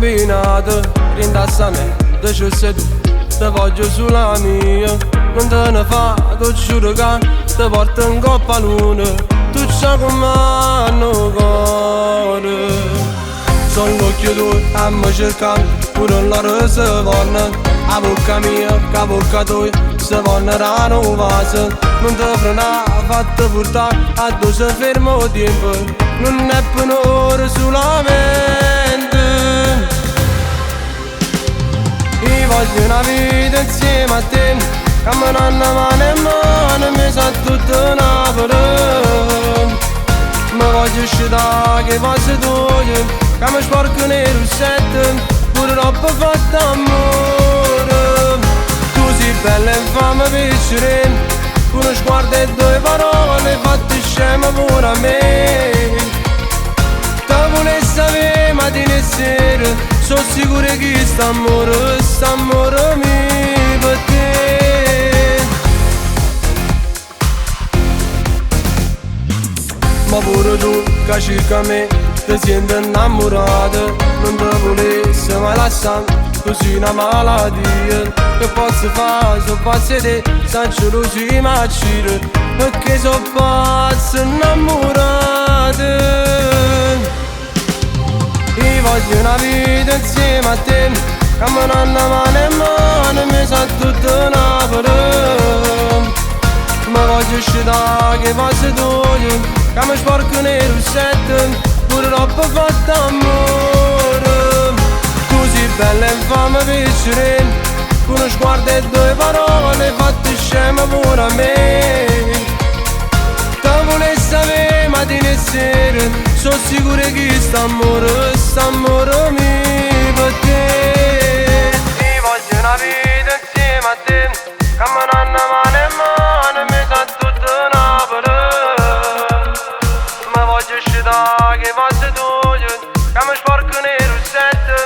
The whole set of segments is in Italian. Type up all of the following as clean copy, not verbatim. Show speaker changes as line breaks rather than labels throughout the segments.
combinato, rindassa a me, te ci sei tu, te voglio sulla mia. Non te ne fa, ti giuro che te porto in coppa luna, tu c'hai con mano cuore. Sono l'occhio tuo a me cercare, pure loro se vanno, a bocca mia, che a bocca tua, se vanno rano vaso. Non te frena, fatte portare, a dove si fermo il tempo, non è per un'ora solamente. Io voglio una vita insieme a te, camminando mano in mano, mi sa tutto Napoli. Mi voglio uscire che passo tuoi, che mi sporco nei rossetti, pure troppo fatta amore. Tu sei bella e fammi piacere, con uno sguardo e due parole, fatti scema pure a me. Te volessi avere mattina e sera, sono sicuro che st'amore mi per te. Ma pure tu che cerca me, ti senti innamorato, non ti volessi mai lasciare, tu sei una malattia. Che posso fare, so pazzo di te, senza luci ma c'era, perché so pazzo innamorato. Io voglio una vita insieme a te, camminando mano in mano, mi sa tutto Napoli. Ma voglio uscire che passo tuoi, che mi sporco nei rossetti, pure troppo fatta amore. Tu sei bella e fammi piacere, con uno sguardo e due parole, fatti scema pure a me. Te volessi avere mattina e sera, sono sicuro che st'amore mi per te. Io voglio una vita insieme a te, camminando mano in mano, mi sa tutto Napoli. Ma voglio uscire che passo tuoi, che mi sporco nei rossetti,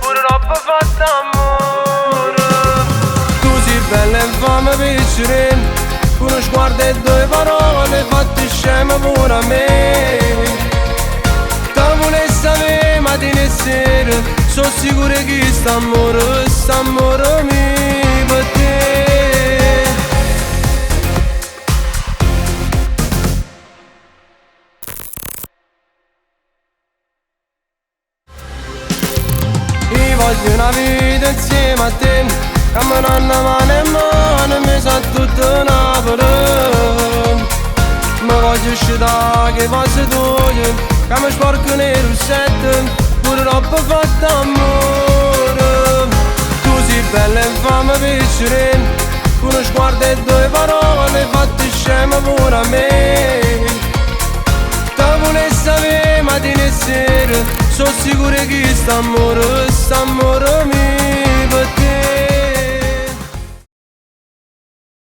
pure troppo fatta amore. Tu sei bella e fammi piacere, con uno sguardo e due parole, fatti scema pure a me. Te volessi avere mattina e sera, sono sicuro che st'amore mi per te. Io voglio una vita insieme a te, camminando mano in mano, mi sa tutto Napoli. Ma voglio uscire che passo tuoi, che mi sporco nei rossetti, pure troppo fatta amore. Tu sei bella e fammi piacere, con uno sguardo e due parole, fatti scema pure a me. Te volessi avere mattina e sera, sono sicuro che st'amore mi